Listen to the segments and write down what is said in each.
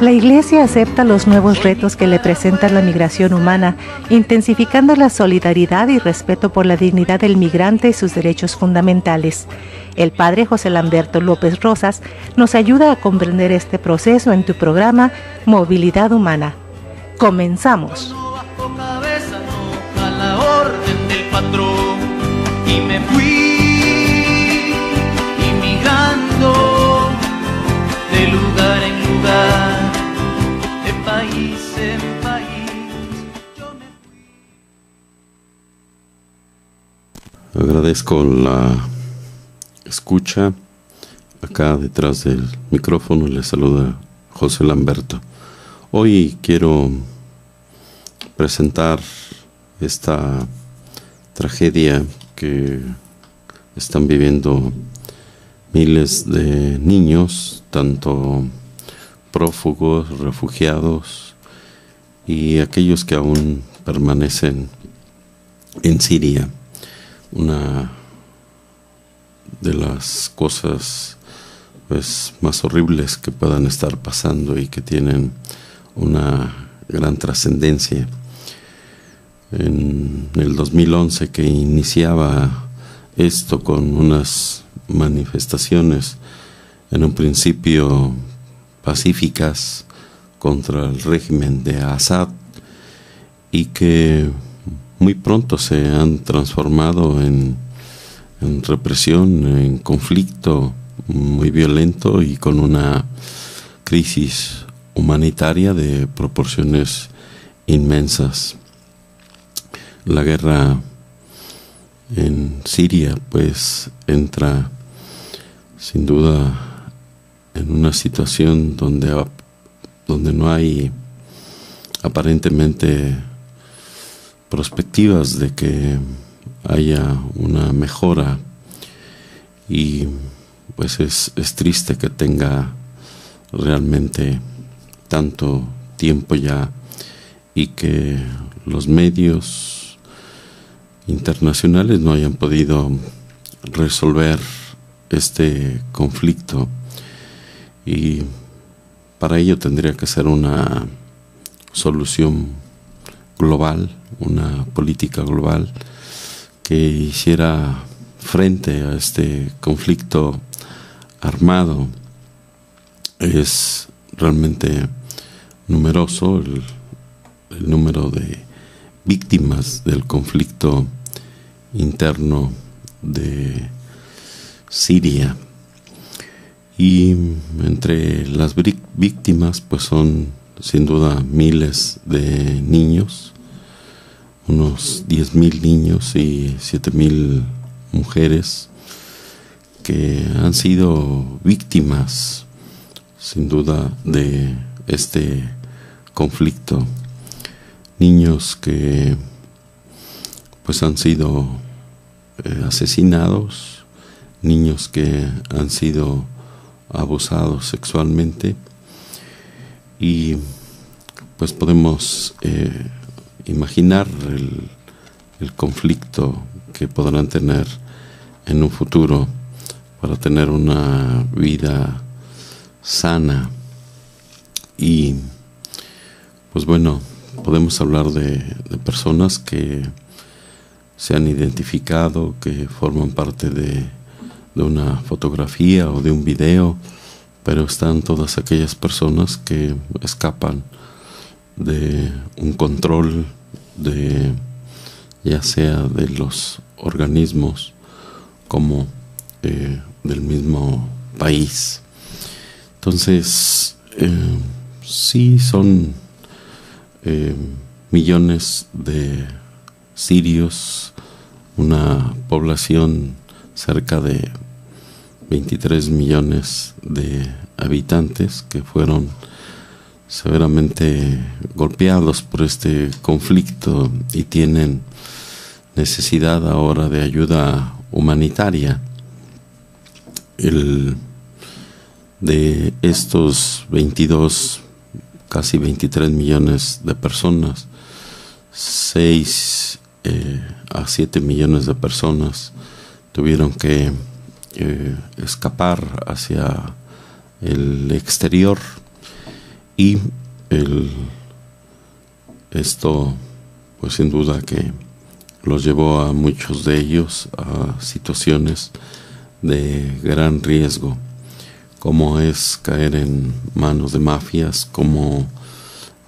La Iglesia acepta los nuevos retos que le presenta la migración humana, intensificando la solidaridad y respeto por la dignidad del migrante y sus derechos fundamentales. El Padre José Lamberto López Rosas nos ayuda a comprender este proceso en tu programa Movilidad Humana. Comenzamos. Y me fui inmigrando de lugar en lugar, de país en país. Yo me fui. Agradezco la escucha. Acá detrás del micrófono le saluda José Lamberto. Hoy quiero presentar esta tragedia que están viviendo miles de niños, tanto prófugos, refugiados y aquellos que aún permanecen en Siria. Una de las cosas más horribles que puedan estar pasando y que tienen una gran trascendencia. En el 2011, que iniciaba esto con unas manifestaciones en un principio pacíficas contra el régimen de Assad y que muy pronto se han transformado en represión, en conflicto muy violento y con una crisis humanitaria de proporciones inmensas. La guerra en Siria entra sin duda en una situación donde no hay aparentemente perspectivas de que haya una mejora, y es triste que tenga realmente tanto tiempo ya y que los medios internacionales no hayan podido resolver este conflicto, y para ello tendría que ser una solución global, una política global que hiciera frente a este conflicto armado. Es realmente numeroso el número de víctimas del conflicto interno de Siria, y entre las víctimas son sin duda miles de niños, unos 10,000 niños y 7,000 mujeres que han sido víctimas sin duda de este conflicto. Niños que han sido asesinados, niños que han sido abusados sexualmente, y podemos imaginar el conflicto que podrán tener en un futuro para tener una vida sana. Y podemos hablar de personas que se han identificado, que forman parte de una fotografía o de un video, pero están todas aquellas personas que escapan de un control ya sea de los organismos como del mismo país. Entonces, sí son millones de sirios, una población cerca de 23 millones de habitantes que fueron severamente golpeados por este conflicto y tienen necesidad ahora de ayuda humanitaria. De estos 22, casi 23 millones de personas, 6 a 7 millones de personas tuvieron que escapar hacia el exterior, y esto pues sin duda que los llevó a muchos de ellos a situaciones de gran riesgo, como es caer en manos de mafias, como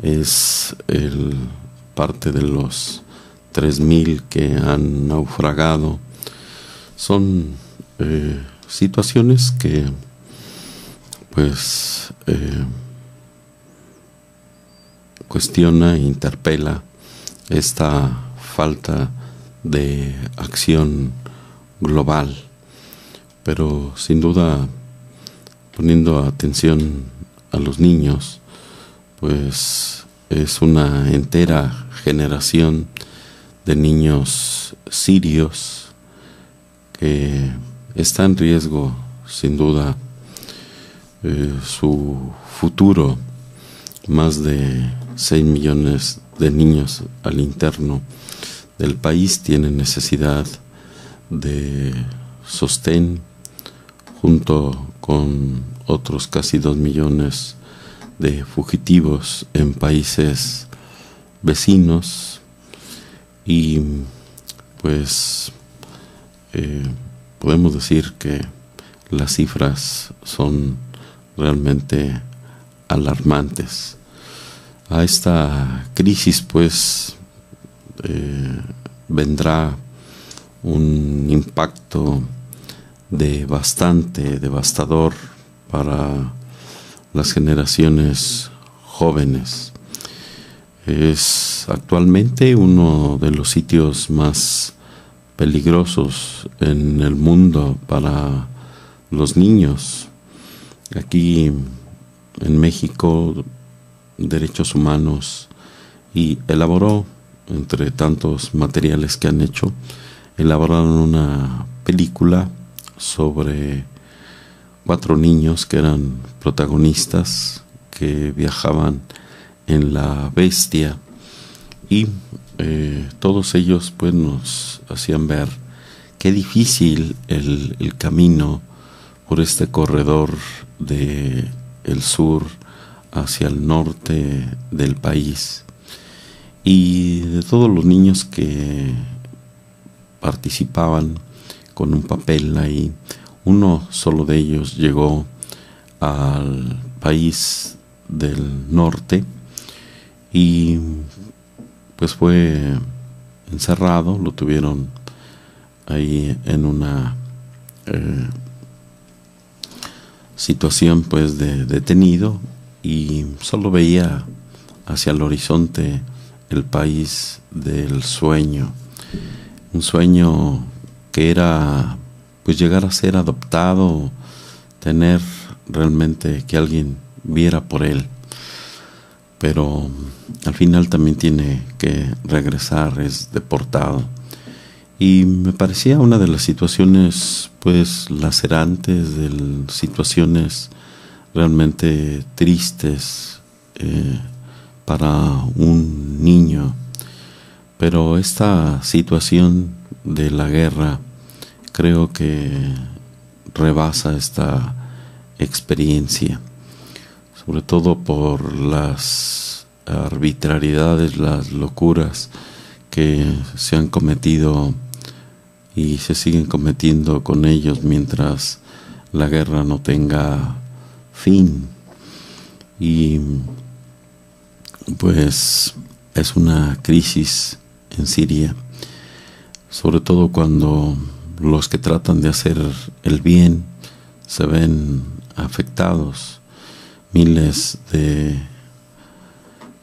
es parte de los 3,000 que han naufragado. Son situaciones que pues cuestiona e interpela esta falta de acción global, pero sin duda poniendo atención a los niños, pues es una entera generación de niños sirios que está en riesgo, sin duda, su futuro. Más de 6 millones de niños al interno del país tienen necesidad de sostén, junto con otros casi 2 millones de fugitivos en países vecinos, y pues podemos decir que las cifras son realmente alarmantes. A esta crisis pues vendrá un impacto bastante devastador para las generaciones jóvenes. Es actualmente uno de los sitios más peligrosos en el mundo para los niños. Aquí en México, Derechos Humanos y elaboró, entre tantos materiales que han hecho, elaboraron una película sobre 4 niños que eran protagonistas, que viajaban en la Bestia, y todos ellos pues nos hacían ver qué difícil el camino por este corredor de el sur hacia el norte del país. Y de todos los niños que participaban con un papel ahí, uno solo de ellos llegó al país del norte y pues fue encerrado, lo tuvieron ahí en una situación pues de detenido, y solo veía hacia el horizonte el país del sueño, un sueño que era pues llegar a ser adoptado, tener realmente que alguien viera por él, pero al final también tiene que regresar, es deportado. Y me parecía una de las situaciones pues lacerantes, de situaciones realmente tristes para un niño. Pero esta situación de la guerra creo que rebasa esta experiencia, sobre todo por las arbitrariedades, las locuras que se han cometido y se siguen cometiendo con ellos mientras la guerra no tenga fin. Y pues es una crisis en Siria, sobre todo cuando los que tratan de hacer el bien se ven afectados. Miles de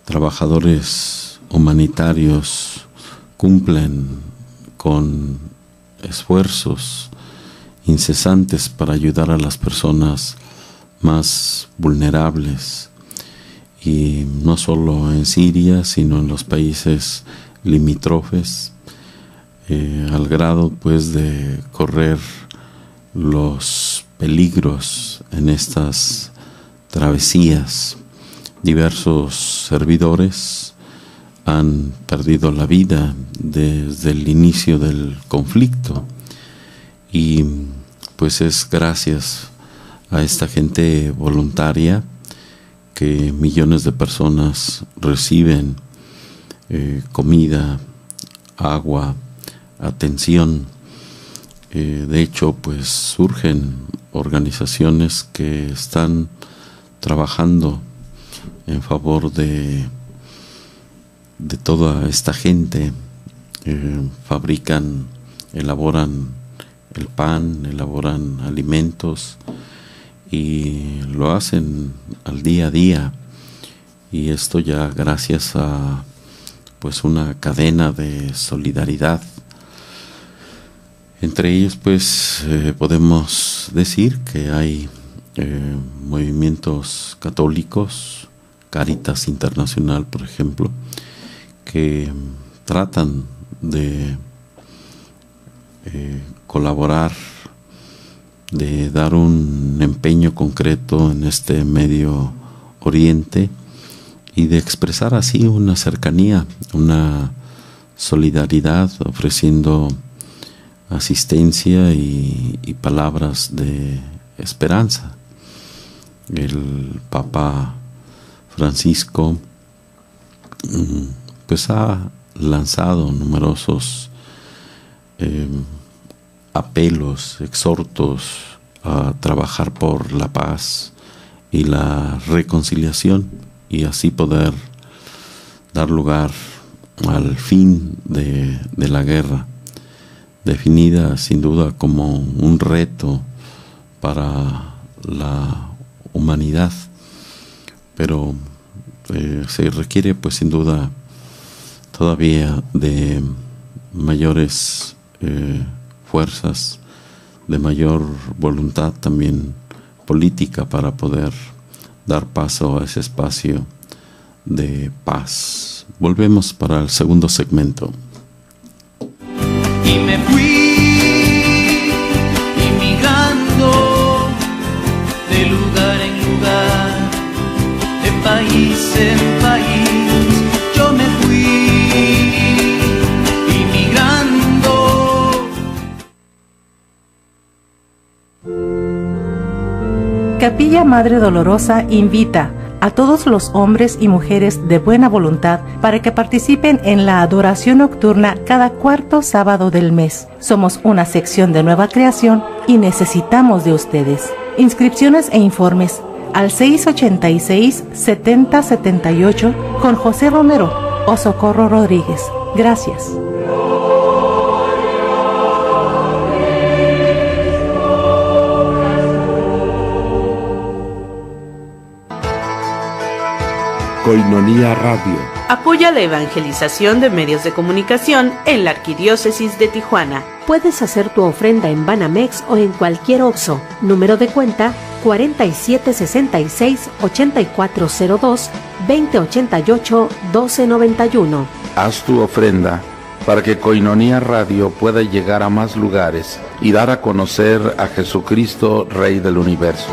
trabajadores humanitarios cumplen con esfuerzos incesantes para ayudar a las personas más vulnerables, y no solo en Siria, sino en los países limítrofes, al grado pues de correr los peligros en estas travesías. Diversos servidores han perdido la vida desde el inicio del conflicto, y pues es gracias a esta gente voluntaria que millones de personas reciben comida, agua, atención. De hecho, pues surgen organizaciones que están trabajando en favor de toda esta gente. Fabrican, elaboran el pan, elaboran alimentos y lo hacen al día a día, y esto ya gracias a pues una cadena de solidaridad. Entre ellos pues podemos decir que hay movimientos católicos, Cáritas Internacional por ejemplo, que tratan de colaborar, de dar un empeño concreto en este Medio Oriente y de expresar así una cercanía, una solidaridad, ofreciendo asistencia y palabras de esperanza. El Papa Francisco pues ha lanzado numerosos apelos, exhortos a trabajar por la paz y la reconciliación, y así poder dar lugar al fin de la guerra, definida sin duda como un reto para la humanidad, pero se requiere pues sin duda todavía de mayores fuerzas, de mayor voluntad también política para poder dar paso a ese espacio de paz. Volvemos para el segundo segmento. Y me fui inmigrando de lugar en lugar, de país en país. Yo me fui inmigrando. Capilla Madre Dolorosa invita a todos los hombres y mujeres de buena voluntad para que participen en la adoración nocturna cada cuarto sábado del mes. Somos una sección de Nueva Creación y necesitamos de ustedes. Inscripciones e informes al 686-7078 con José Romero o Socorro Rodríguez. Gracias. Koinonia Radio. Apoya la evangelización de medios de comunicación en la Arquidiócesis de Tijuana. Puedes hacer tu ofrenda en Banamex o en cualquier OXXO. Número de cuenta 4766-8402-2088-1291. Haz tu ofrenda para que Koinonia Radio pueda llegar a más lugares y dar a conocer a Jesucristo, Rey del Universo.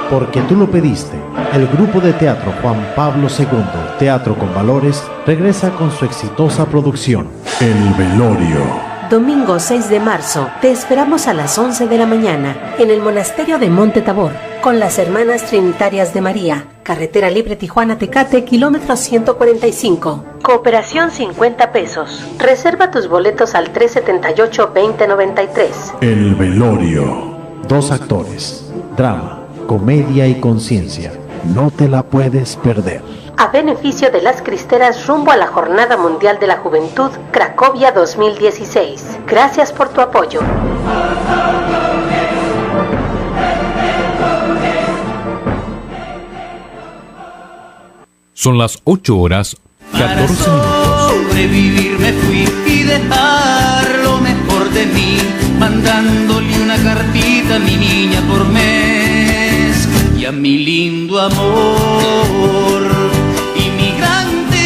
Porque tú lo pediste, el grupo de teatro Juan Pablo II, Teatro con Valores, regresa con su exitosa producción, El Velorio. Domingo 6 de marzo, te esperamos a las 11 de la mañana en el Monasterio de Monte Tabor, con las Hermanas Trinitarias de María, Carretera Libre Tijuana-Tecate, kilómetro 145. Cooperación 50 pesos. Reserva tus boletos al 378-2093. El Velorio. 2 actores, drama, comedia y conciencia. No te la puedes perder. A beneficio de las cristeras rumbo a la Jornada Mundial de la Juventud Cracovia 2016. Gracias por tu apoyo. Son las 8:14 minutos. Sobrevivir me fui y dejar lo mejor de mí, mandándole una cartita a mi niña por mes y a mi lindo amor inmigrante.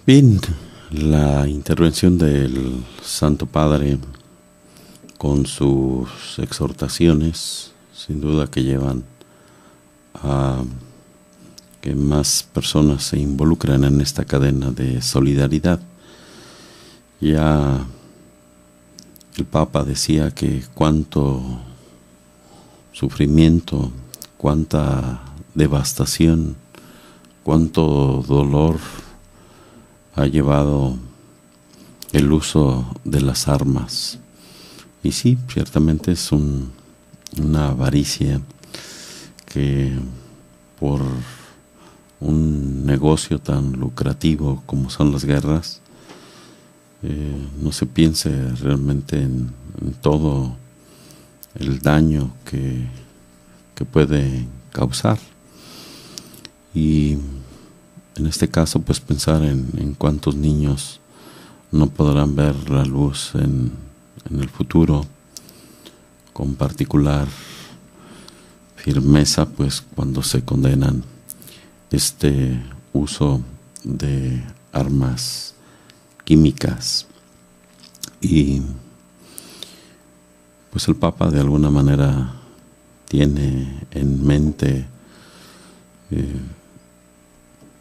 Bien, la intervención del Santo Padre con sus exhortaciones, sin duda que llevan a que más personas se involucran en esta cadena de solidaridad. Ya el Papa decía que cuánto sufrimiento, cuánta devastación, cuánto dolor ha llevado el uso de las armas. Y sí, ciertamente es una avaricia que por un negocio tan lucrativo como son las guerras, no se piense realmente en todo el daño que puede causar. Y en este caso, pues pensar en cuántos niños no podrán ver la luz en el futuro con particular firmeza, pues cuando se condenan este uso de armas químicas. Y pues el Papa de alguna manera tiene en mente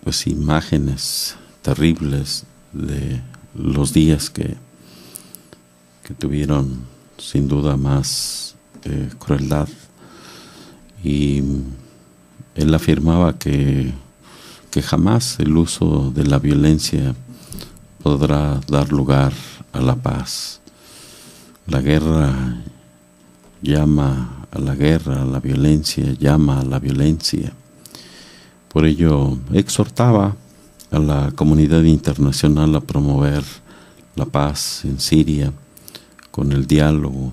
pues imágenes terribles de los días que tuvieron sin duda más crueldad, y él afirmaba que jamás el uso de la violencia podrá dar lugar a la paz. La guerra llama a la guerra, la violencia llama a la violencia. Por ello exhortaba a la comunidad internacional a promover la paz en Siria con el diálogo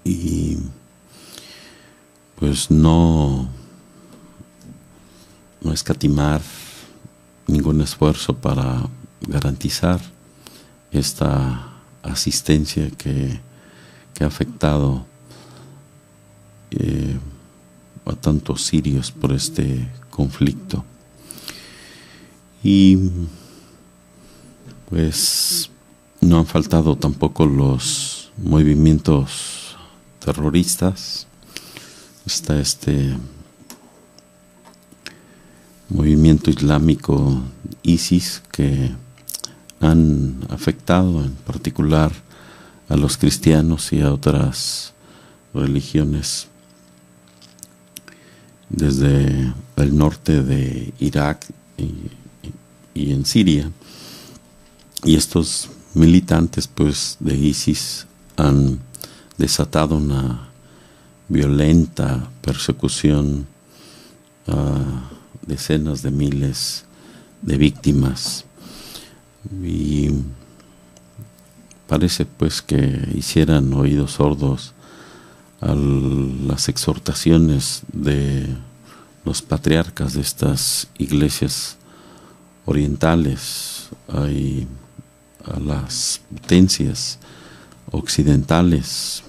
y pues no escatimar ningún esfuerzo para garantizar esta asistencia que ha afectado a tantos sirios por este conflicto. Y pues no han faltado tampoco los movimientos terroristas. Está este movimiento islámico ISIS, que han afectado en particular a los cristianos y a otras religiones desde el norte de Irak y en Siria. Y estos militantes pues de ISIS han desatado una violenta persecución a decenas de miles de víctimas, y parece pues que hicieran oídos sordos a las exhortaciones de los patriarcas de estas iglesias orientales y a las potencias occidentales,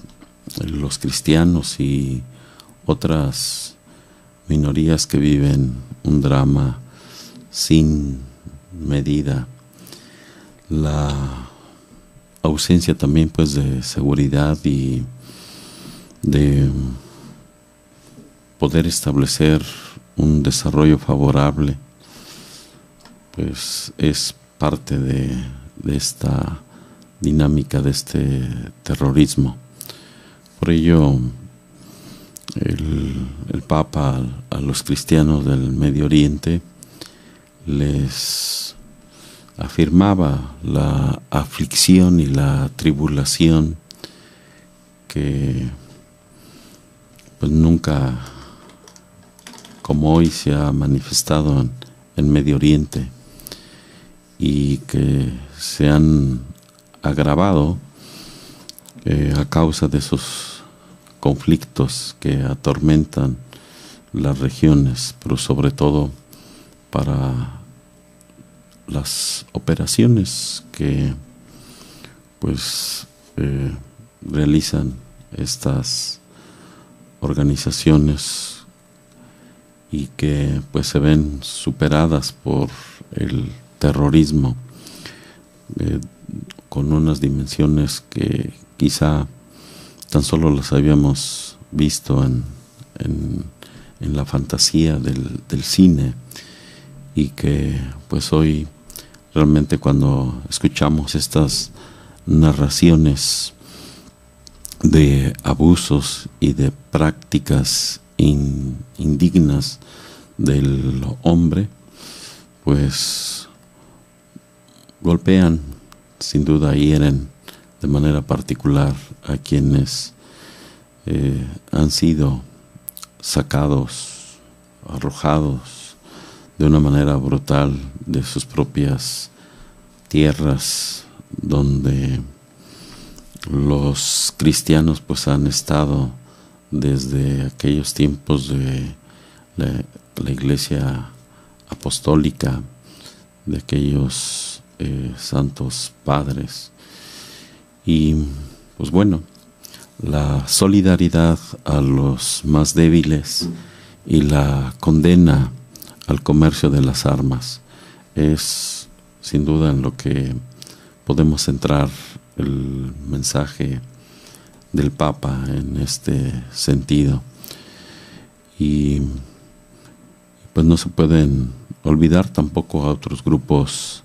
los cristianos y otras minorías que viven un drama sin medida. La ausencia también pues de seguridad y de poder establecer un desarrollo favorable pues es parte de esta dinámica, de este terrorismo. Por ello el Papa a los cristianos del Medio Oriente les afirmaba la aflicción y la tribulación que pues nunca como hoy se ha manifestado en Medio Oriente, y que se han agravado a causa de esos conflictos que atormentan las regiones, pero sobre todo para las operaciones que pues realizan estas organizaciones y que pues se ven superadas por el terrorismo con unas dimensiones que quizá tan solo las habíamos visto en en la fantasía del cine, y que pues hoy realmente cuando escuchamos estas narraciones de abusos y de prácticas indignas del hombre, pues golpean, sin duda hieren de manera particular a quienes han sido sacados, arrojados de una manera brutal de sus propias tierras, donde los cristianos pues han estado desde aquellos tiempos de la Iglesia apostólica, de aquellos santos padres. Y pues bueno, la solidaridad a los más débiles y la condena al comercio de las armas es sin duda en lo que podemos centrar el mensaje del Papa en este sentido. Y pues no se pueden olvidar tampoco a otros grupos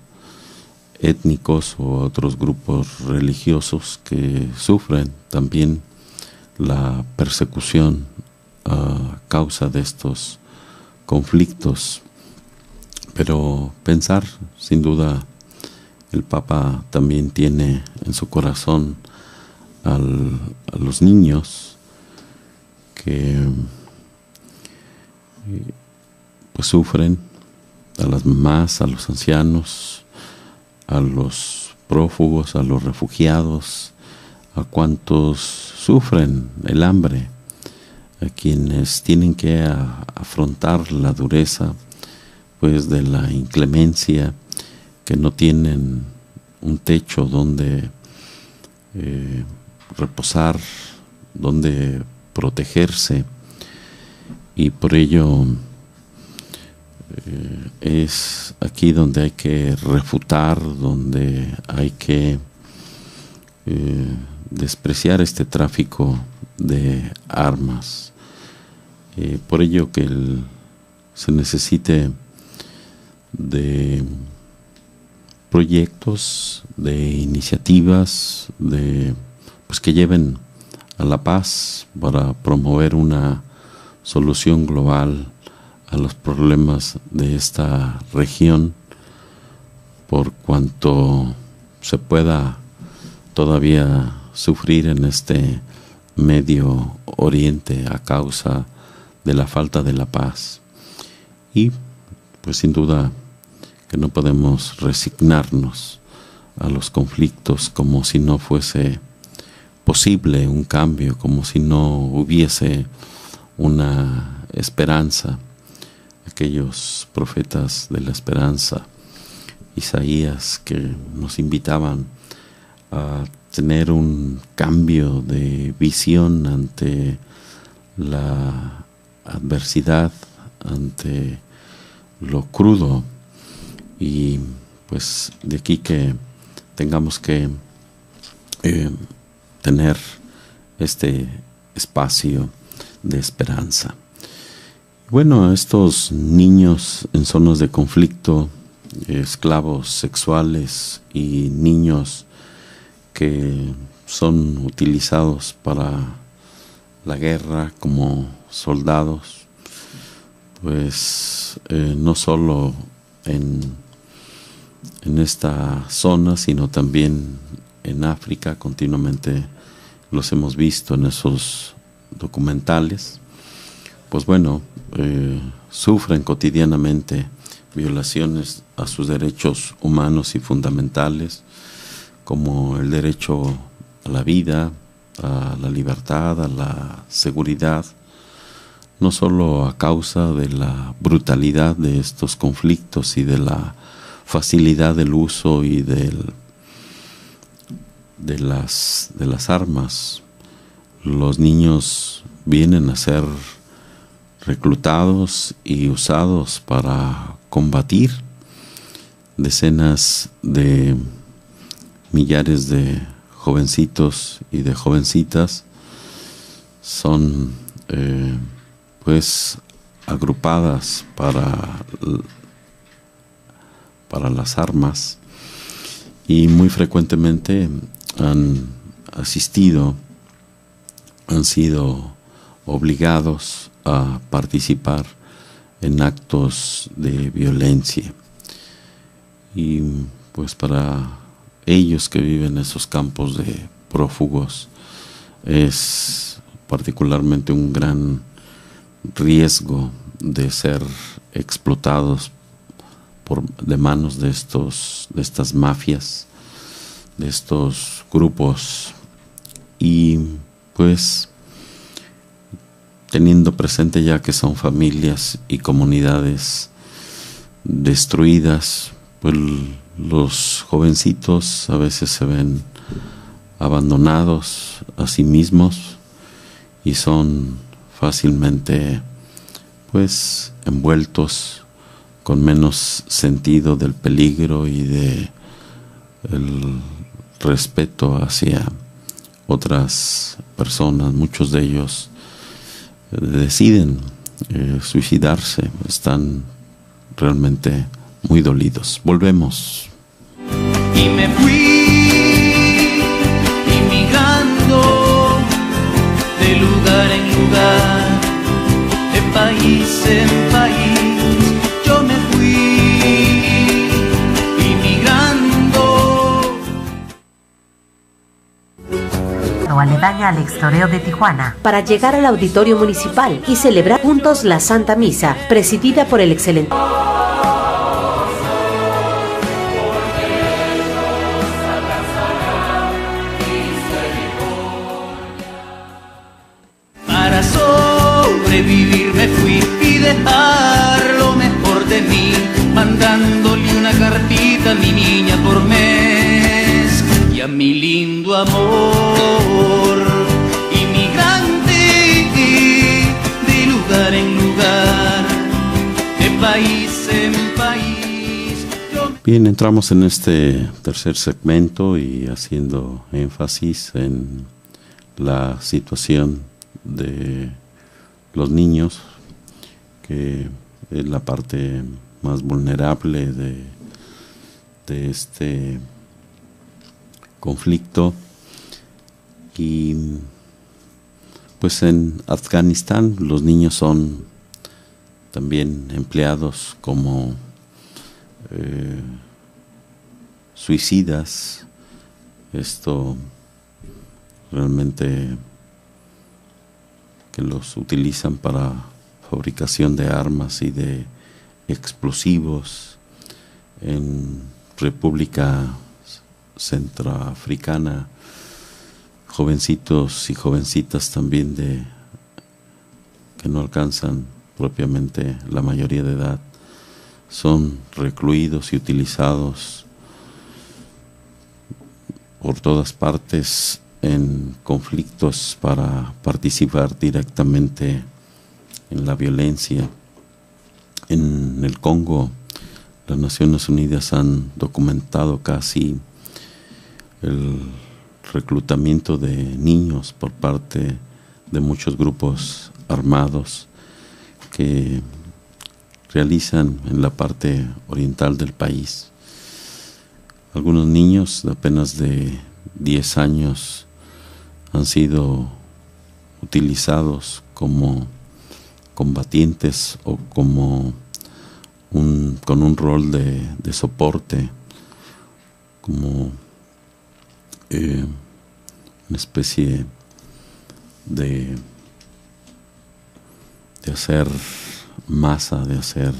étnicos o a otros grupos religiosos que sufren también la persecución a causa de estos conflictos. Pero pensar, sin duda, el Papa también tiene en su corazón a los niños que pues sufren, a las mamás, a los ancianos, a los prófugos, a los refugiados, a cuantos sufren el hambre, a quienes tienen que afrontar la dureza pues de la inclemencia, que no tienen un techo donde reposar, donde protegerse, y por ello es aquí donde hay que refutar, donde hay que despreciar este tráfico de armas. Por ello que se necesite de proyectos, de iniciativas, pues que lleven a la paz para promover una solución global a los problemas de esta región, por cuanto se pueda todavía sufrir en este Medio Oriente a causa de la falta de la paz. Y pues sin duda que no podemos resignarnos a los conflictos como si no fuese posible un cambio, como si no hubiese una esperanza. Aquellos profetas de la esperanza, Isaías, que nos invitaban a tener un cambio de visión ante la adversidad, ante lo crudo, y pues de aquí que tengamos que tener este espacio de esperanza. Bueno, estos niños en zonas de conflicto, esclavos sexuales y niños que son utilizados para la guerra como soldados, pues no solo en esta zona, sino también en África, continuamente los hemos visto en esos documentales. Pues bueno, sufren cotidianamente violaciones a sus derechos humanos y fundamentales, como el derecho a la vida, a la libertad, a la seguridad, no solo a causa de la brutalidad de estos conflictos y de la facilidad del uso y de las armas. Los niños vienen a ser reclutados y usados para combatir. Decenas de millares de jovencitos y de jovencitas son pues agrupadas para las armas, y muy frecuentemente han sido obligados a participar en actos de violencia. Y pues para ellos que viven en esos campos de prófugos es particularmente un gran riesgo de ser explotados de manos de estas mafias, de estos grupos. Y pues teniendo presente ya que son familias y comunidades destruidas, pues los jovencitos a veces se ven abandonados a sí mismos y son fácilmente pues envueltos con menos sentido del peligro y de el respeto hacia otras personas. Muchos de ellos deciden suicidarse, están realmente muy dolidos. Volvemos. Y me fui inmigrando de lugar en lugar, de país en país. Yo me fui inmigrando. Aledaña al extoreo de Tijuana, para llegar al auditorio municipal y celebrar juntos la Santa Misa, presidida por el excelente Para sobrevivir me fui y dejar lo mejor de mí, mandándole una cartita a mi niña por mes y a mi lindo amor, inmigrante de lugar en lugar, de país en país. Bien, entramos en este tercer segmento y haciendo énfasis en la situación de los niños, que es la parte más vulnerable de este conflicto. Y pues en Afganistán los niños son también empleados como suicidas. Esto realmente que los utilizan para fabricación de armas y de explosivos. En República Centroafricana, jovencitos y jovencitas también que no alcanzan propiamente la mayoría de edad son recluidos y utilizados por todas partes en conflictos para participar directamente en la violencia. En el Congo, las Naciones Unidas han documentado casi el reclutamiento de niños por parte de muchos grupos armados que realizan en la parte oriental del país. Algunos niños de apenas de 10 años han sido utilizados como combatientes o como con un rol de soporte, como una especie de hacer masa, de hacer.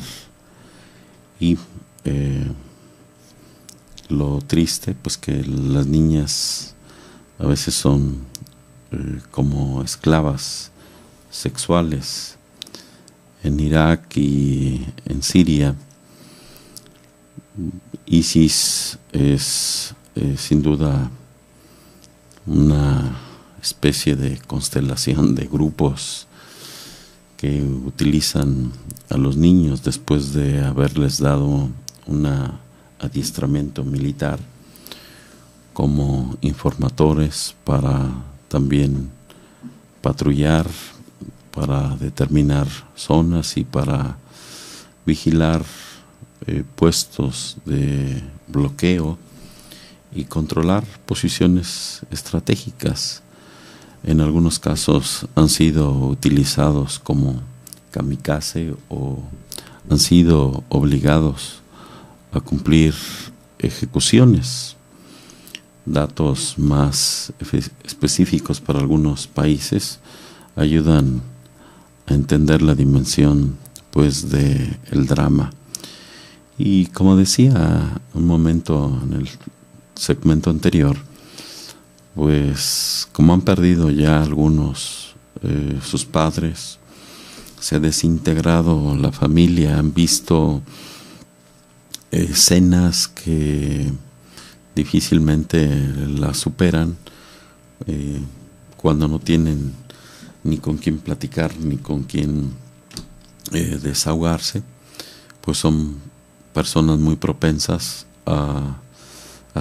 Y lo triste, pues que las niñas a veces son como esclavas sexuales. En Irak y en Siria, ISIS es sin duda una especie de constelación de grupos que utilizan a los niños después de haberles dado un adiestramiento militar como informadores para también patrullar para determinar zonas y para vigilar puestos de bloqueo y controlar posiciones estratégicas. En algunos casos han sido utilizados como kamikaze o han sido obligados a cumplir ejecuciones. Datos más específicos para algunos países ayudan a entender la dimensión pues de el drama. Y como decía un momento en el segmento anterior, pues como han perdido ya algunos sus padres, se ha desintegrado la familia, han visto escenas que difícilmente las superan cuando no tienen ni con quién platicar ni con quién desahogarse, pues son personas muy propensas a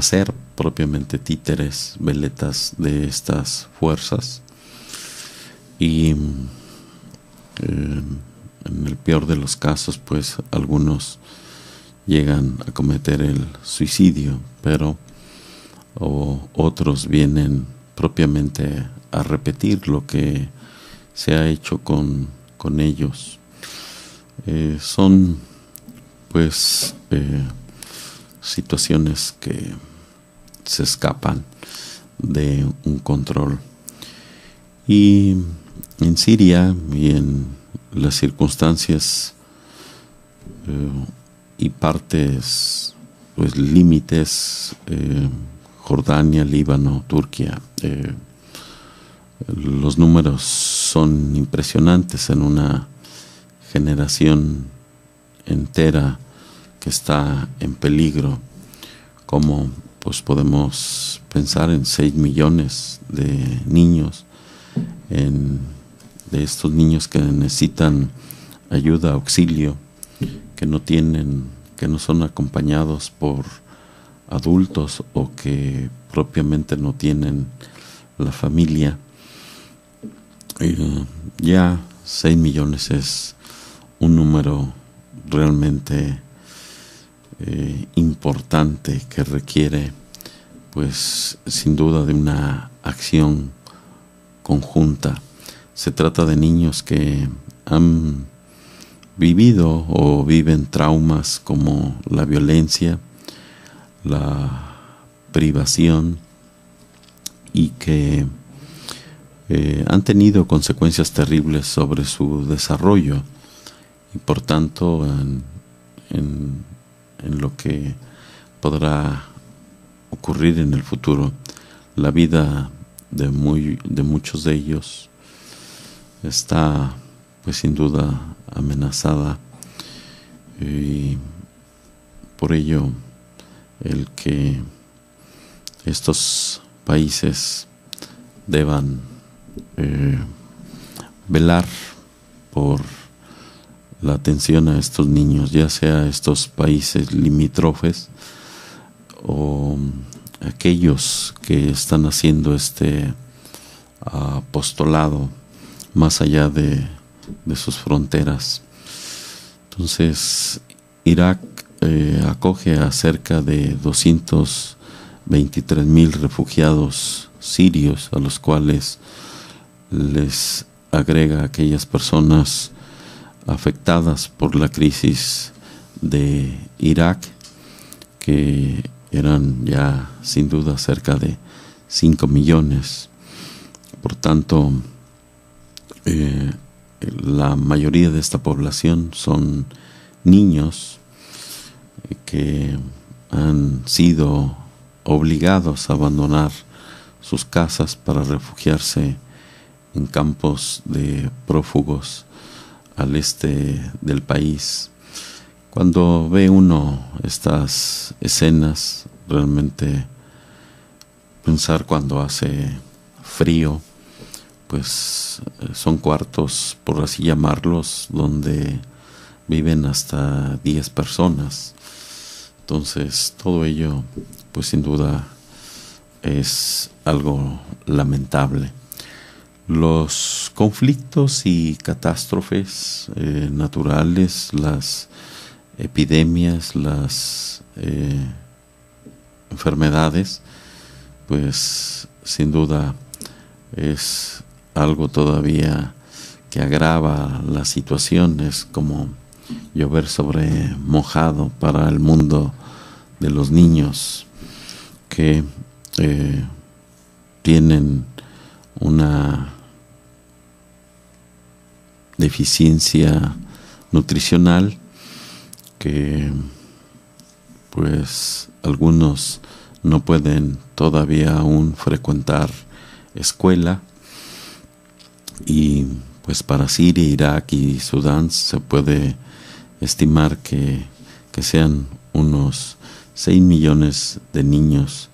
ser propiamente títeres, veletas de estas fuerzas, y en el peor de los casos pues algunos llegan a cometer el suicidio, pero otros vienen propiamente a repetir lo que se ha hecho con ellos. Son pues situaciones que se escapan de un control. Y en Siria y en las circunstancias y partes, pues límites, Jordania, Líbano, Turquía, los números son impresionantes en una generación entera que está en peligro. Como pues podemos pensar en 6 millones de niños, de estos niños que necesitan ayuda, auxilio, que no son acompañados por adultos o que propiamente no tienen la familia. Ya 6 millones es un número realmente importante que requiere pues sin duda de una acción conjunta. Se trata de niños que han vivido o viven traumas como la violencia, la privación, y que han tenido consecuencias terribles sobre su desarrollo y por tanto en lo que podrá ocurrir en el futuro. La vida de muchos de ellos está pues sin duda amenazada, y por ello el que estos países deban velar por la atención a estos niños, ya sea estos países limítrofes o aquellos que están haciendo este apostolado más allá de sus fronteras. Entonces, Irak acoge a cerca de 223,000 refugiados sirios, a los cuales les agrega a aquellas personas afectadas por la crisis de Irak, que eran ya sin duda cerca de 5 millones. Por tanto, la mayoría de esta población son niños que han sido obligados a abandonar sus casas para refugiarse en campos de prófugos al este del país. Cuando ve uno estas escenas, realmente pensar cuando hace frío, pues son cuartos, por así llamarlos, donde viven hasta 10 personas. Entonces todo ello pues sin duda es algo lamentable. Los conflictos y catástrofes naturales, las epidemias, las enfermedades, pues sin duda es algo todavía que agrava la situación. Es como llover sobre mojado para el mundo de los niños que tienen una deficiencia nutricional, que pues algunos no pueden todavía aún frecuentar escuela, y pues para Siria, Irak y Sudán se puede estimar que sean unos 6 millones de niños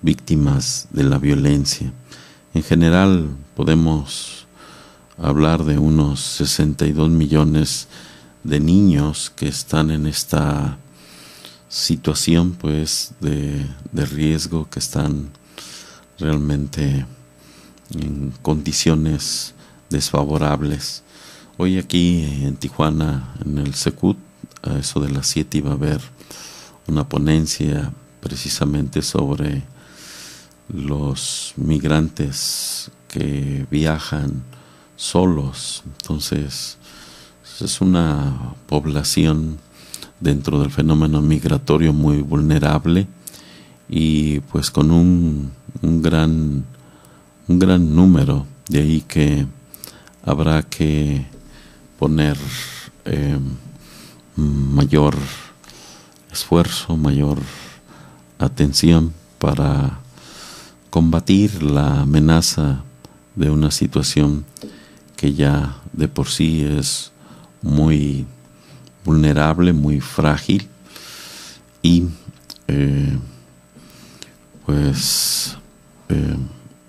víctimas de la violencia. En general podemos hablar de unos 62 millones de niños que están en esta situación pues de riesgo, que están realmente en condiciones desfavorables. Hoy aquí en Tijuana, en el Secut, a eso de las 7 iba a haber una ponencia precisamente sobre los migrantes que viajan solos. Entonces es una población dentro del fenómeno migratorio muy vulnerable, y pues con un gran número. De ahí que habrá que poner mayor esfuerzo, mayor atención para combatir la amenaza de una situación que ya de por sí es muy vulnerable, muy frágil, y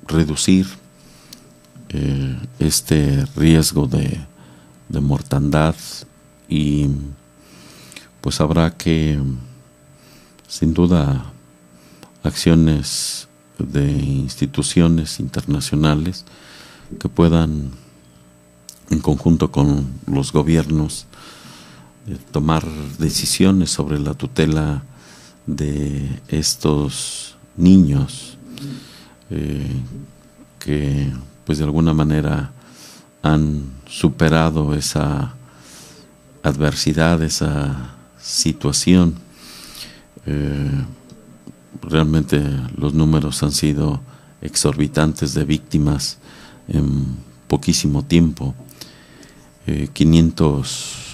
reducir este riesgo de mortandad. Y pues habrá que, sin duda, acciones de instituciones internacionales que puedan, en conjunto con los gobiernos, tomar decisiones sobre la tutela de estos niños que pues de alguna manera han superado esa adversidad, esa situación. Realmente los números han sido exorbitantes de víctimas en poquísimo tiempo.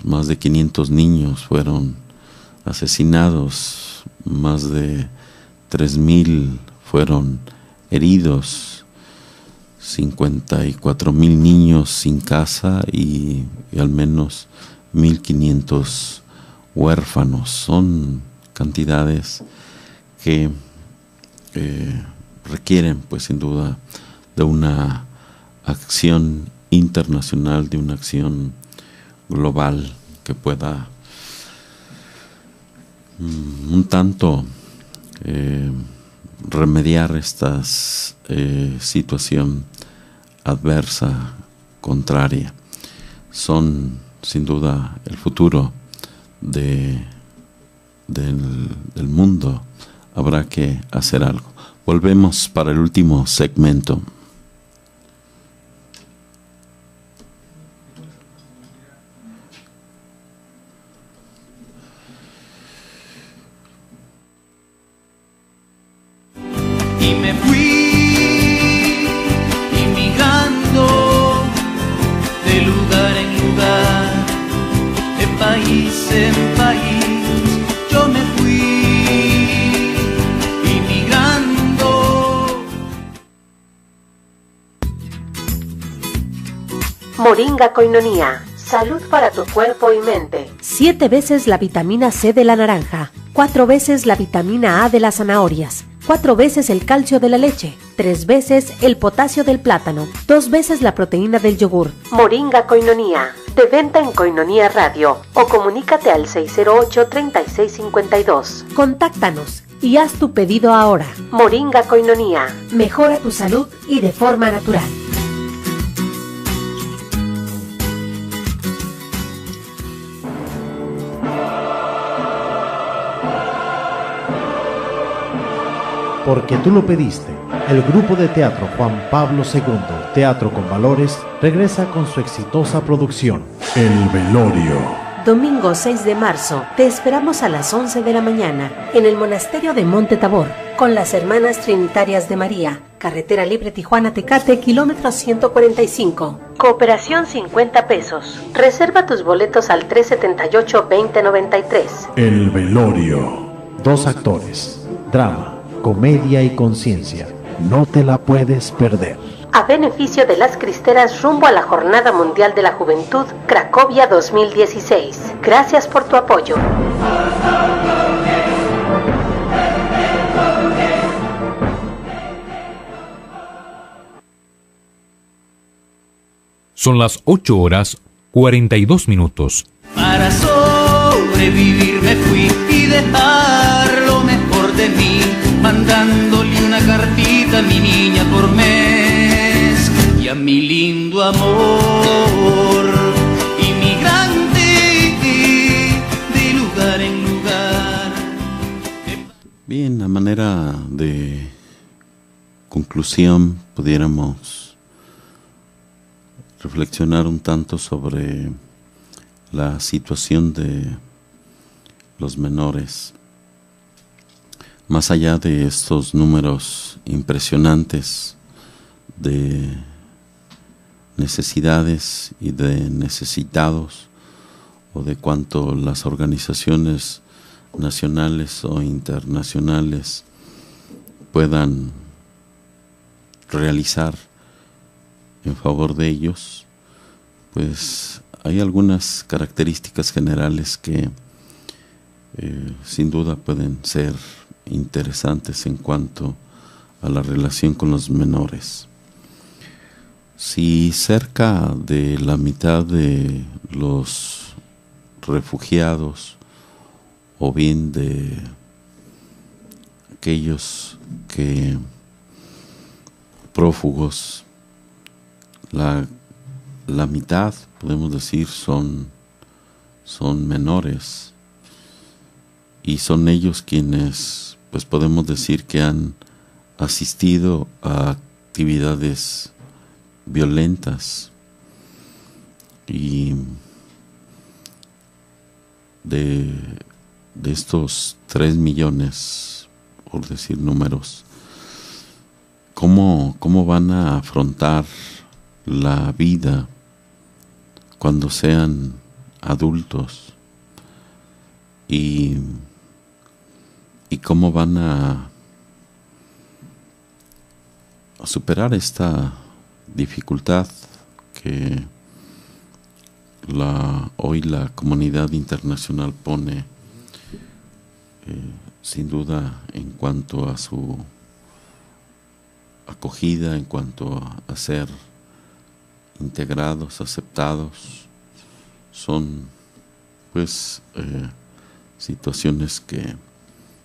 Más de 500 niños fueron asesinados, más de 3,000 fueron heridos, 54,000 niños sin casa y al menos 1,500 huérfanos. Son cantidades que requieren, pues sin duda, de una acción internacional, de una acción global que pueda un tanto remediar esta situación adversa, contraria. Son sin duda el futuro del mundo. Habrá que hacer algo. Volvemos para el último segmento. Y me fui inmigrando de lugar en lugar, de país en país. Yo me fui inmigrando. Moringa Koinonia. Salud para tu cuerpo y mente. 7 veces la vitamina C de la naranja, 4 veces la vitamina A de las zanahorias, 4 veces el calcio de la leche, 3 veces el potasio del plátano, 2 veces la proteína del yogur. Moringa Koinonia, de venta en Koinonia Radio, o comunícate al 608-3652. Contáctanos y haz tu pedido ahora. Moringa Koinonia, mejora tu salud y de forma natural. Porque tú lo pediste, el grupo de teatro Juan Pablo II, Teatro con Valores, regresa con su exitosa producción, El Velorio. Domingo 6 de marzo, te esperamos a las 11 de la mañana en el Monasterio de Monte Tabor, con las Hermanas Trinitarias de María, Carretera Libre Tijuana-Tecate, kilómetro 145. Cooperación 50 pesos. Reserva tus boletos al 378-2093. El Velorio. 2 actores, drama, comedia y conciencia. No te la puedes perder. A beneficio de las cristeras rumbo a la Jornada Mundial de la Juventud Cracovia 2016. Gracias por tu apoyo. Son las 8:42. Para sobrevivir me fui y dejar lo mejor de mí, mandándole una cartita a mi niña por mes y a mi lindo amor, inmigrante de lugar en lugar. Bien, a manera de conclusión pudiéramos reflexionar un tanto sobre la situación de los menores. Más allá de estos números impresionantes de necesidades y de necesitados, o de cuanto las organizaciones nacionales o internacionales puedan realizar en favor de ellos, pues hay algunas características generales que sin duda pueden ser interesantes en cuanto a la relación con los menores. Si cerca de la mitad de los refugiados, o bien de aquellos que prófugos, la mitad, podemos decir, son menores, y son ellos quienes, pues podemos decir que han asistido a actividades violentas, y de estos 3 millones, por decir números, ¿cómo van a afrontar la vida cuando sean adultos? Y cómo van a superar esta dificultad que hoy la comunidad internacional pone sin duda en cuanto a su acogida, en cuanto a ser integrados, aceptados. Son pues situaciones que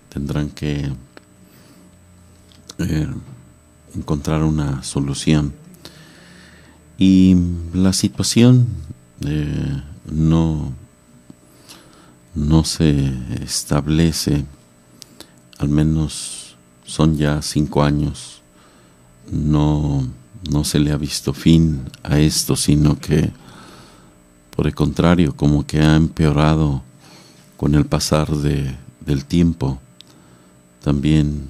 tendrán que encontrar una solución, y la situación no se establece, al menos son ya 5 años, no se le ha visto fin a esto, sino que por el contrario, como que ha empeorado con el pasar del tiempo. También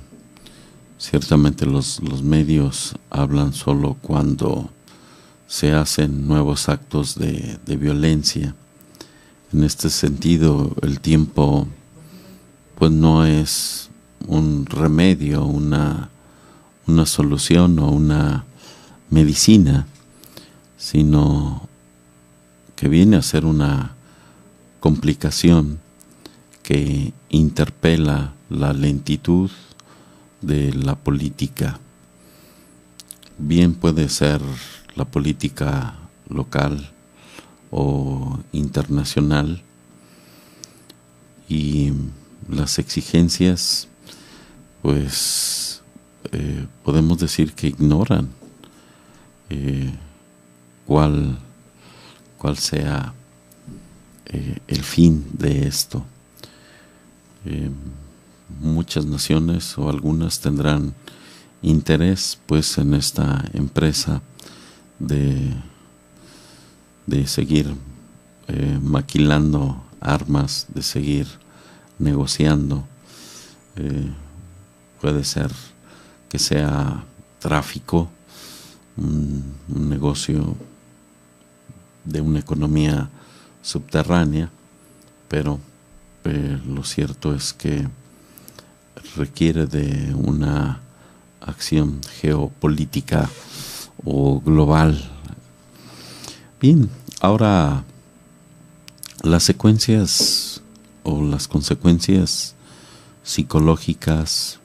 ciertamente los medios hablan solo cuando se hacen nuevos actos de violencia. En este sentido, el tiempo pues no es un remedio, una solución o una medicina, sino que viene a ser una complicación que interpela la lentitud de la política. Bien puede ser la política local o internacional, y las exigencias pues podemos decir que ignoran cuál sea el fin de esto. muchas naciones o algunas tendrán interés pues en esta empresa de seguir maquilando armas, de seguir negociando. Puede ser que sea tráfico, un negocio de una economía subterránea, pero lo cierto es que requiere de una acción geopolítica o global. Bien, ahora las secuencias o las consecuencias psicológicas,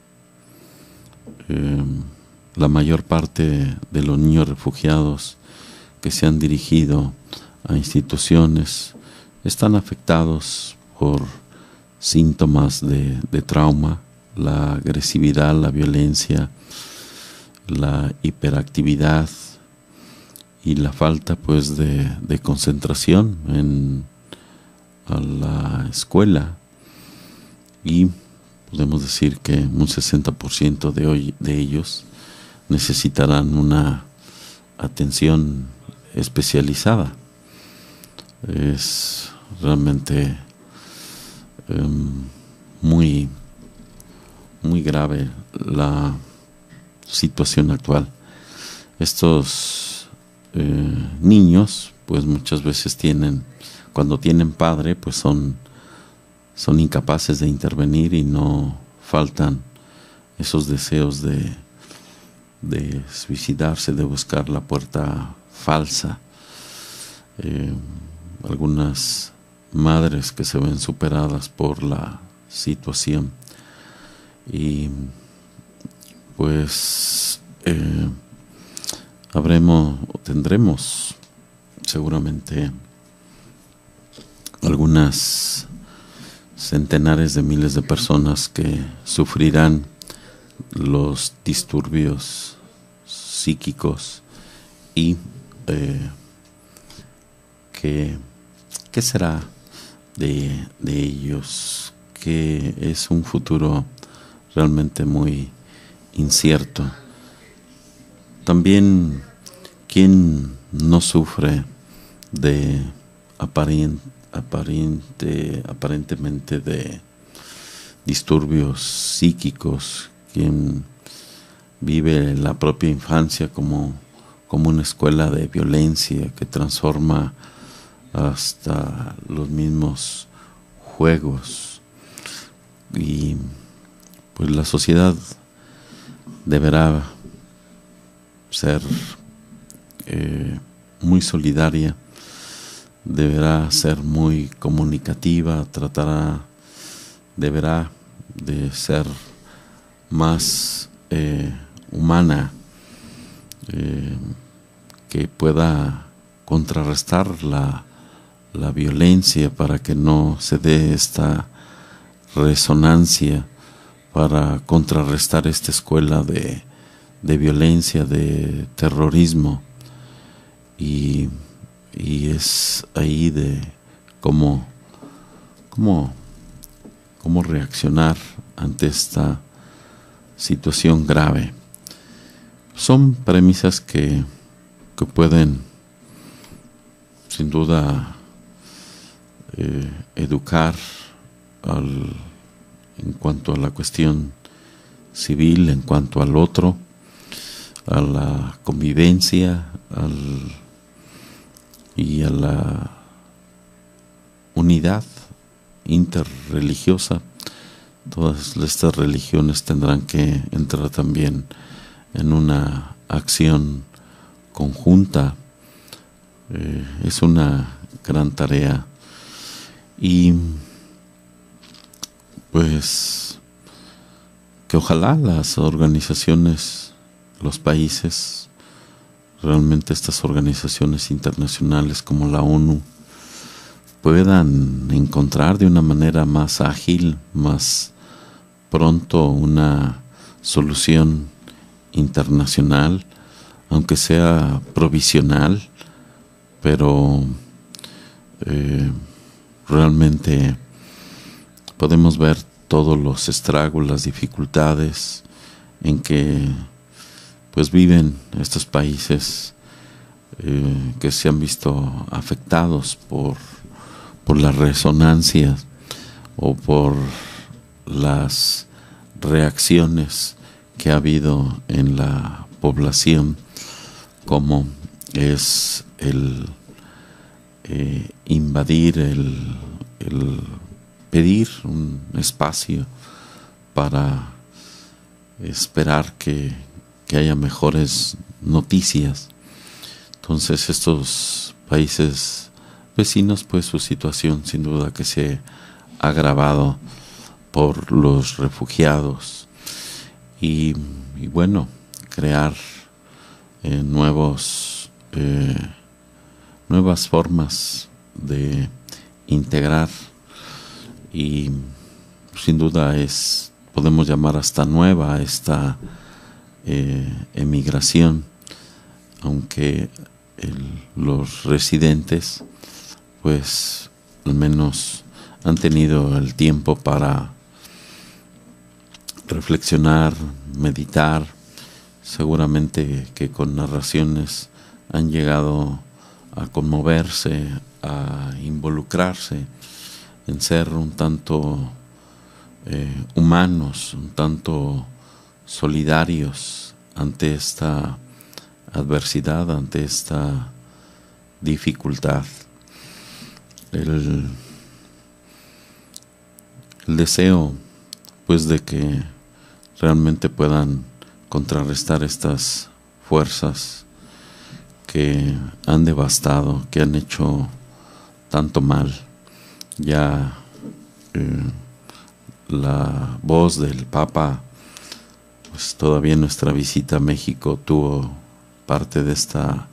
la mayor parte de los niños refugiados que se han dirigido a instituciones están afectados por síntomas de trauma, la agresividad, la violencia, la hiperactividad y la falta pues de concentración a la escuela. Y podemos decir que un 60% de ellos necesitarán una atención especializada. Es realmente muy grave la situación actual. Estos niños pues muchas veces cuando tienen padre pues son incapaces de intervenir, y no faltan esos deseos de suicidarse, de buscar la puerta falsa. Algunas madres que se ven superadas por la situación, y pues tendremos seguramente algunas centenares de miles de personas que sufrirán los disturbios psíquicos. Y ¿qué será de ellos? Que es un futuro realmente muy incierto. También, ¿quién no sufre de aparentemente de disturbios psíquicos? ¿Quién vive la propia infancia como una escuela de violencia que transforma hasta los mismos juegos? Y pues la sociedad deberá ser muy solidaria, deberá ser muy comunicativa, deberá de ser más humana, que pueda contrarrestar la violencia para que no se dé esta resonancia, para contrarrestar esta escuela de violencia, de terrorismo. Y es ahí de cómo reaccionar ante esta situación grave. Son premisas que pueden sin duda educar en cuanto a la cuestión civil, en cuanto al otro, a la convivencia y a la unidad interreligiosa. Todas estas religiones tendrán que entrar también en una acción conjunta. Es una gran tarea, y pues que ojalá las organizaciones, los países, realmente estas organizaciones internacionales como la ONU, puedan encontrar de una manera más ágil, más pronto, una solución internacional, aunque sea provisional, pero realmente podemos ver todos los estragos, las dificultades en que pues viven estos países que se han visto afectados por las resonancias o por las reacciones que ha habido en la población, como es el invadir, el pedir un espacio para esperar que haya mejores noticias. Entonces estos países vecinos, pues su situación sin duda que se ha agravado por los refugiados y bueno, crear nuevas formas de integrar, y sin duda podemos llamar hasta nueva esta emigración, aunque los residentes pues al menos han tenido el tiempo para reflexionar, meditar, seguramente que con narraciones han llegado a conmoverse, a involucrarse, en ser un tanto humanos, un tanto solidarios ante esta adversidad, ante esta dificultad. El deseo pues de que realmente puedan contrarrestar estas fuerzas que han devastado, que han hecho tanto mal. Ya la voz del Papa, pues todavía en nuestra visita a México tuvo parte de esta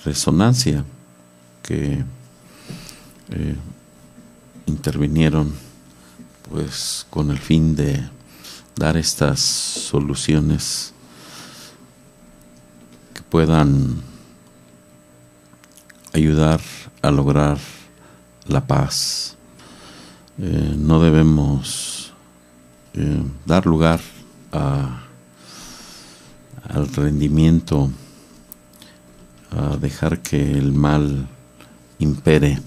resonancia, que intervinieron pues con el fin de dar estas soluciones que puedan ayudar a lograr la paz. No debemos dar lugar al rendimiento, a dejar que el mal impere.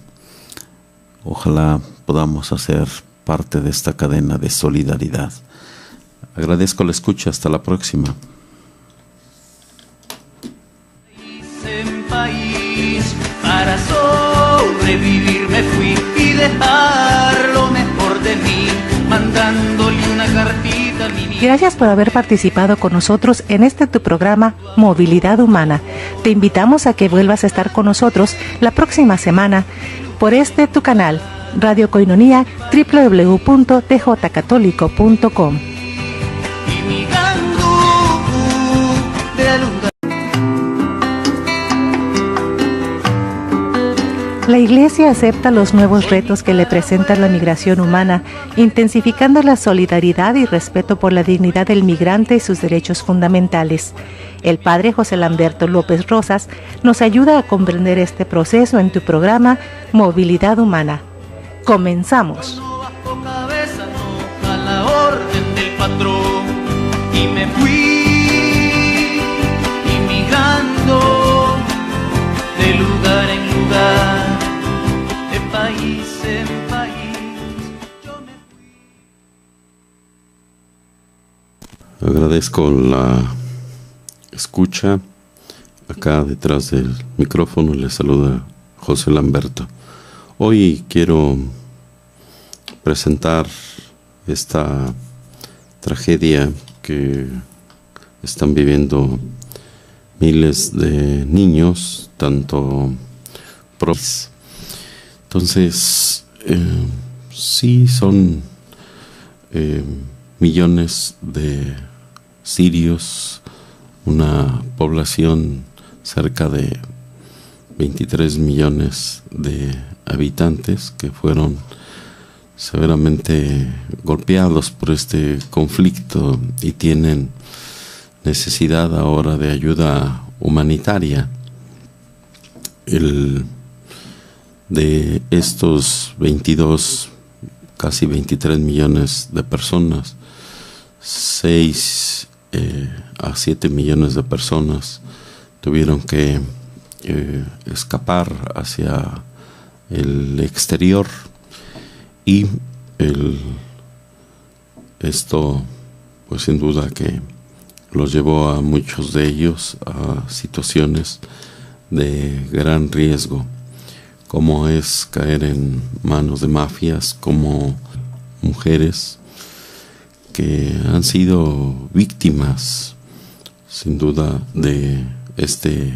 Ojalá podamos hacer parte de esta cadena de solidaridad. Agradezco la escucha. Hasta la próxima. En país, para sobrevivir me fui y dejar lo mejor de mí, mandándole una cartita a mi niña. Gracias por haber participado con nosotros en tu programa Movilidad Humana. Te invitamos a que vuelvas a estar con nosotros la próxima semana por tu canal Radio Koinonia, www.tjcatólico.com. La Iglesia acepta los nuevos retos que le presenta la migración humana, intensificando la solidaridad y respeto por la dignidad del migrante y sus derechos fundamentales. El Padre José Lamberto López Rosas nos ayuda a comprender este proceso en tu programa Movilidad Humana. Comenzamos. No bajo cabeza, no a la orden del patrón, y me fui inmigrando de lugar en lugar, de país en país. Yo me fui. Agradezco la escucha. Acá detrás del micrófono le saluda José Lamberto. Hoy quiero presentar esta tragedia que están viviendo miles de niños, tanto profes. Entonces, sí son millones de sirios, una población cerca de 23 millones de habitantes que fueron severamente golpeados por este conflicto y tienen necesidad ahora de ayuda humanitaria. De estos 22 casi 23 millones de personas, 6 a 7 millones de personas tuvieron que escapar hacia el exterior, y esto pues sin duda que los llevó a muchos de ellos a situaciones de gran riesgo, como es caer en manos de mafias, como mujeres que han sido víctimas sin duda de este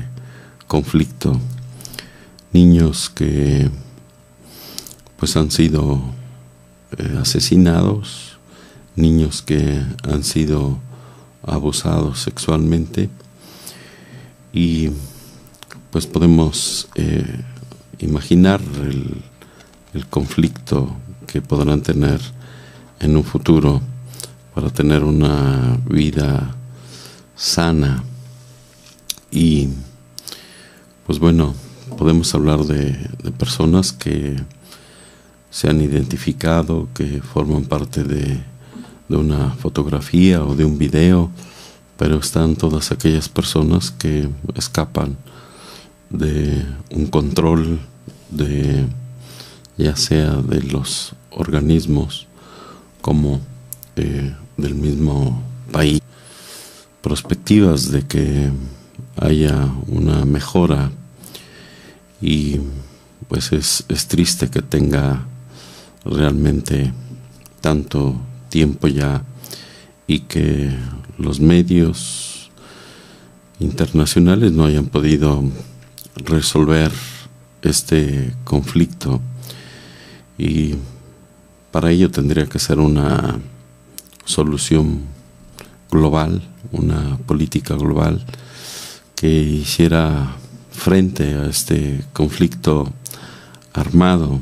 conflicto, niños que pues han sido asesinados, niños que han sido abusados sexualmente, y pues podemos imaginar el conflicto que podrán tener en un futuro para tener una vida sana. Y pues bueno, podemos hablar de personas que se han identificado, que forman parte de una fotografía o de un video, pero están todas aquellas personas que escapan de un control ya sea de los organismos como del mismo país. Perspectivas de que haya una mejora, y pues es triste que tenga realmente tanto tiempo ya, y que los medios internacionales no hayan podido resolver este conflicto, y para ello tendría que ser una solución global, una política global que hiciera frente a este conflicto armado.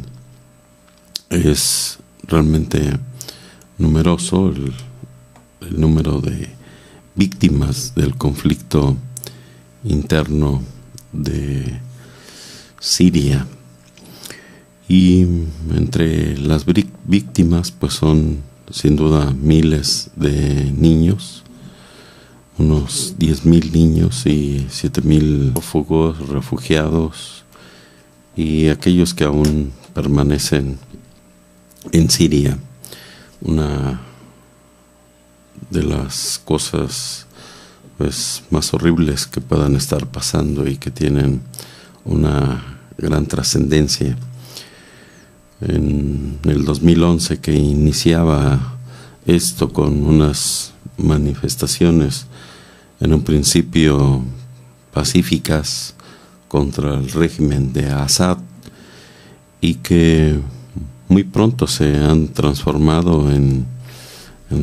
Es realmente numeroso el número de víctimas del conflicto interno de Siria, y entre las víctimas pues son sin duda miles de niños, unos 10,000 niños y 7,000 prófugos, refugiados, y aquellos que aún permanecen en Siria. Una de las cosas pues más horribles que puedan estar pasando y que tienen una gran trascendencia. En el 2011, que iniciaba esto con unas manifestaciones en un principio pacíficas contra el régimen de Assad, y que muy pronto se han transformado en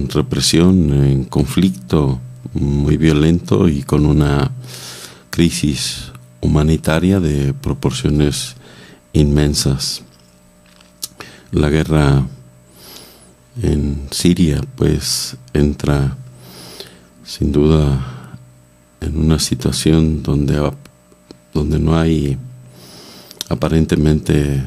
represión, en conflicto muy violento y con una crisis humanitaria de proporciones inmensas. La guerra en Siria pues entra sin duda en una situación donde no hay aparentemente